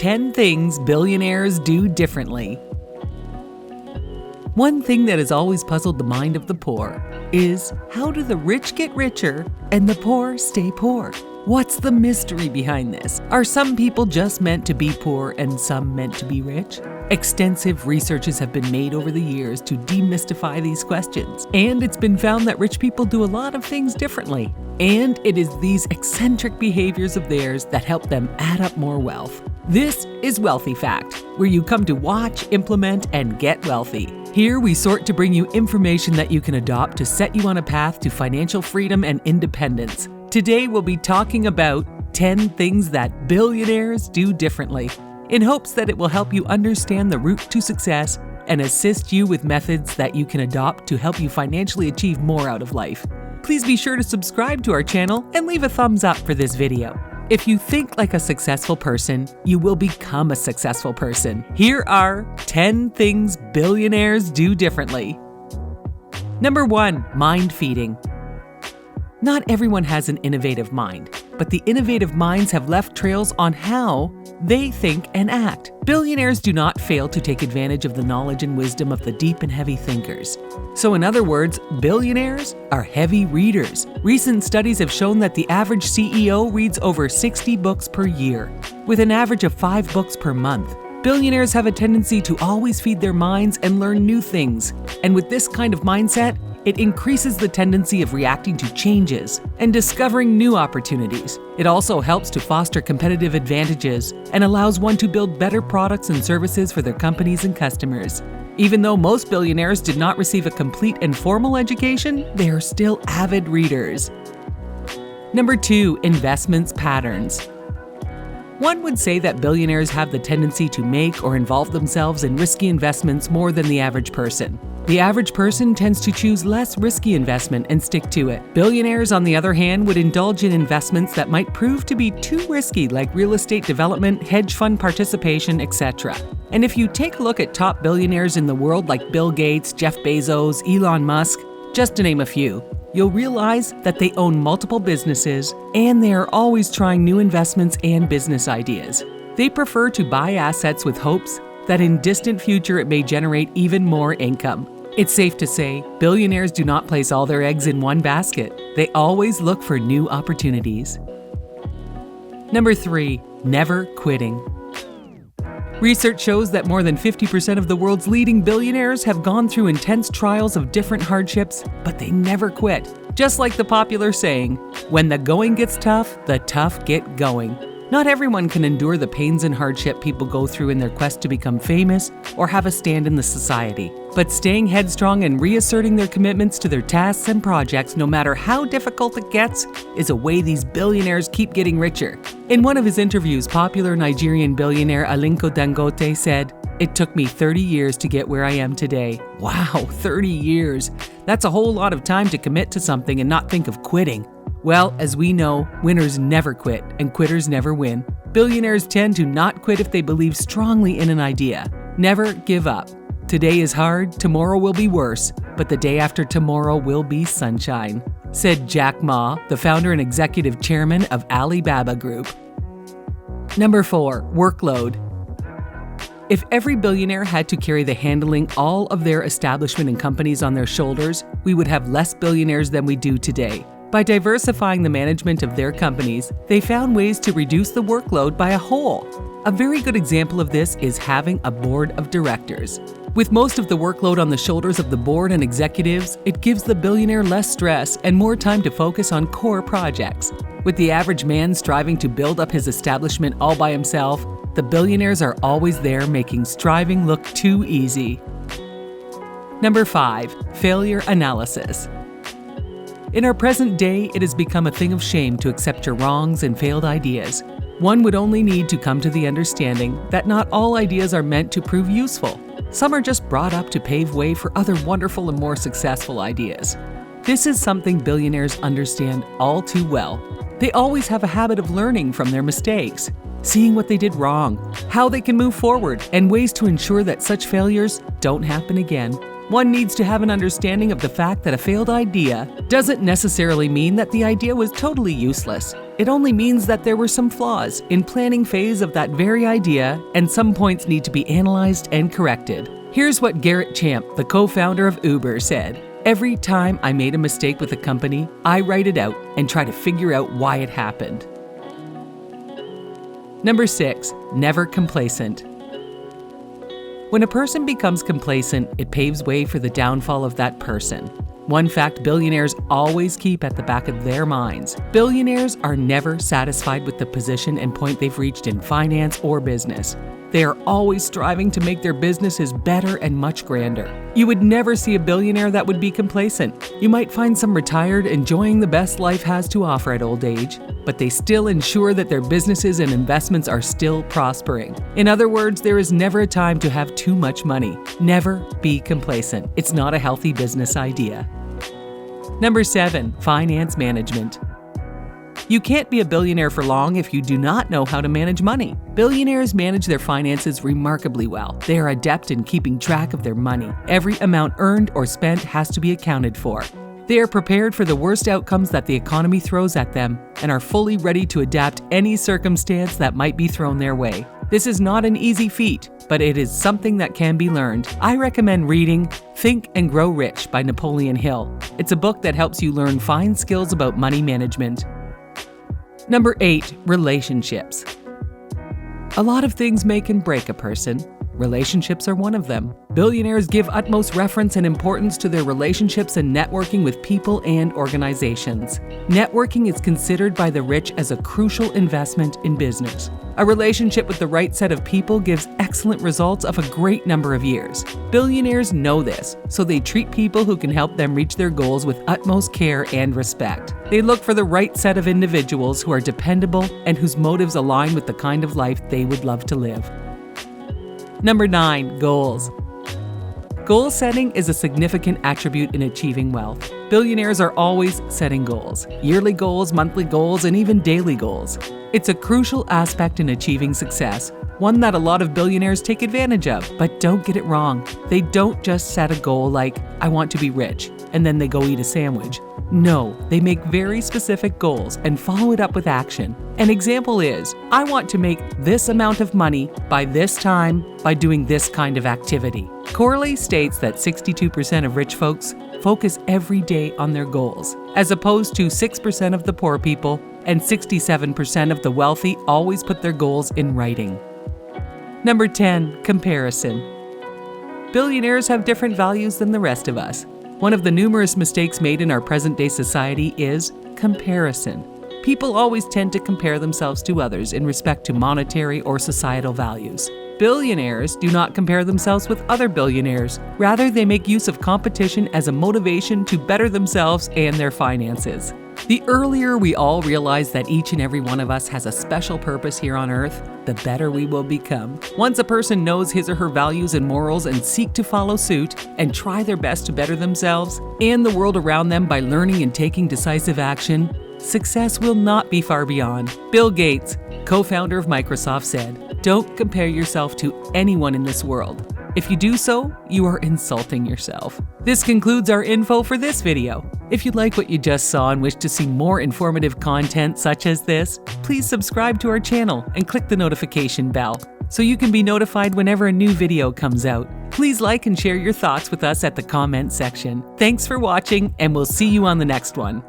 10 things billionaires do differently. One thing that has always puzzled the mind of the poor is, how do the rich get richer and the poor stay poor? What's the mystery behind this? Are some people just meant to be poor and some meant to be rich? Extensive researches have been made over the years to demystify these questions, and it's been found that rich people do a lot of things differently. And it is these eccentric behaviors of theirs that help them add up more wealth. This is Wealthy Fact, where you come to watch, implement, and get wealthy. Here we sort to bring you information that you can adopt to set you on a path to financial freedom and independence. Today we'll be talking about 10 things that billionaires do differently, in hopes that it will help you understand the route to success and assist you with methods that you can adopt to help you financially achieve more out of life. Please be sure to subscribe to our channel and leave a thumbs up for this video. If you think like a successful person, you will become a successful person. Here are 10 things billionaires do differently. Number 1, mind feeding. Not everyone has an innovative mind, but the innovative minds have left trails on how they think and act. Billionaires do not fail to take advantage of the knowledge and wisdom of the deep and heavy thinkers. So in other words, billionaires are heavy readers. Recent studies have shown that the average CEO reads over 60 books per year, with an average of 5 books per month. Billionaires have a tendency to always feed their minds and learn new things. And with this kind of mindset, it increases the tendency of reacting to changes and discovering new opportunities. It also helps to foster competitive advantages and allows one to build better products and services for their companies and customers. Even though most billionaires did not receive a complete and formal education, they are still avid readers. Number 2, investments patterns. One would say that billionaires have the tendency to make or involve themselves in risky investments more than the average person. The average person tends to choose less risky investment and stick to it. Billionaires, on the other hand, would indulge in investments that might prove to be too risky, like real estate development, hedge fund participation, etc. And if you take a look at top billionaires in the world like Bill Gates, Jeff Bezos, Elon Musk, just to name a few, you'll realize that they own multiple businesses and they are always trying new investments and business ideas. They prefer to buy assets with hopes that in distant future it may generate even more income. It's safe to say, billionaires do not place all their eggs in one basket. They always look for new opportunities. Number 3, never quitting. Research shows that more than 50% of the world's leading billionaires have gone through intense trials of different hardships, but they never quit. Just like the popular saying, when the going gets tough, the tough get going. Not everyone can endure the pains and hardship people go through in their quest to become famous or have a stand in the society. But staying headstrong and reasserting their commitments to their tasks and projects, no matter how difficult it gets, is a way these billionaires keep getting richer. In one of his interviews, popular Nigerian billionaire Aliko Dangote said, "It took me 30 years to get where I am today." Wow, 30 years. That's a whole lot of time to commit to something and not think of quitting. Well, as we know, winners never quit and quitters never win. Billionaires tend to not quit if they believe strongly in an idea. Never give up. Today is hard, tomorrow will be worse, but the day after tomorrow will be sunshine, said Jack Ma, the founder and executive chairman of Alibaba Group. Number 4, workload. If every billionaire had to carry the handling all of their establishment and companies on their shoulders, we would have less billionaires than we do today. By diversifying the management of their companies, they found ways to reduce the workload by a whole. A very good example of this is having a board of directors. With most of the workload on the shoulders of the board and executives, it gives the billionaire less stress and more time to focus on core projects. With the average man striving to build up his establishment all by himself, the billionaires are always there making striving look too easy. Number 5, failure analysis. In our present day, it has become a thing of shame to accept your wrongs and failed ideas. One would only need to come to the understanding that not all ideas are meant to prove useful. Some are just brought up to pave way for other wonderful and more successful ideas. This is something billionaires understand all too well. They always have a habit of learning from their mistakes, seeing what they did wrong, how they can move forward, and ways to ensure that such failures don't happen again. One needs to have an understanding of the fact that a failed idea doesn't necessarily mean that the idea was totally useless. it only means that there were some flaws in planning phase of that very idea, and some points need to be analyzed and corrected. Here's what Garrett Champ, the co-founder of Uber, said. Every time I made a mistake with a company, I write it out and try to figure out why it happened. Number 6, never complacent. When a person becomes complacent, it paves way for the downfall of that person. One fact billionaires always keep at the back of their minds: billionaires are never satisfied with the position and point they've reached in finance or business. They are always striving to make their businesses better and much grander. You would never see a billionaire that would be complacent. You might find some retired enjoying the best life has to offer at old age, but they still ensure that their businesses and investments are still prospering. In other words, there is never a time to have too much money. Never be complacent. It's not a healthy business idea. Number 7, finance management. You can't be a billionaire for long if you do not know how to manage money. Billionaires manage their finances remarkably well. They are adept in keeping track of their money. Every amount earned or spent has to be accounted for. They are prepared for the worst outcomes that the economy throws at them and are fully ready to adapt any circumstance that might be thrown their way. This is not an easy feat, but it is something that can be learned. I recommend reading Think and Grow Rich by Napoleon Hill. It's a book that helps you learn fine skills about money management. Number 8, relationships. A lot of things make and break a person. Relationships are one of them. Billionaires give utmost reference and importance to their relationships and networking with people and organizations. Networking is considered by the rich as a crucial investment in business. A relationship with the right set of people gives excellent results of a great number of years. Billionaires know this, so they treat people who can help them reach their goals with utmost care and respect. They look for the right set of individuals who are dependable and whose motives align with the kind of life they would love to live. Number 9, goals. Goal setting is a significant attribute in achieving wealth. Billionaires are always setting goals: yearly goals, monthly goals, and even daily goals. It's a crucial aspect in achieving success, one that a lot of billionaires take advantage of. But don't get it wrong. They don't just set a goal like, I want to be rich, and then they go eat a sandwich. No, they make very specific goals and follow it up with action. An example is, I want to make this amount of money by this time by doing this kind of activity. Corley states that 62% of rich folks focus every day on their goals, as opposed to 6% of the poor people, and 67% of the wealthy always put their goals in writing. Number 10, comparison. Billionaires have different values than the rest of us. One of the numerous mistakes made in our present-day society is comparison. People always tend to compare themselves to others in respect to monetary or societal values. Billionaires do not compare themselves with other billionaires. Rather, they make use of competition as a motivation to better themselves and their finances. The earlier we all realize that each and every one of us has a special purpose here on Earth, the better we will become. Once a person knows his or her values and morals and seek to follow suit and try their best to better themselves and the world around them by learning and taking decisive action, success will not be far beyond. Bill Gates, co-founder of Microsoft, said, "Don't compare yourself to anyone in this world. If you do so, you are insulting yourself." This concludes our info for this video. If you like what you just saw and wish to see more informative content such as this, please subscribe to our channel and click the notification bell so you can be notified whenever a new video comes out. Please like and share your thoughts with us at the comment section. Thanks for watching, and we'll see you on the next one.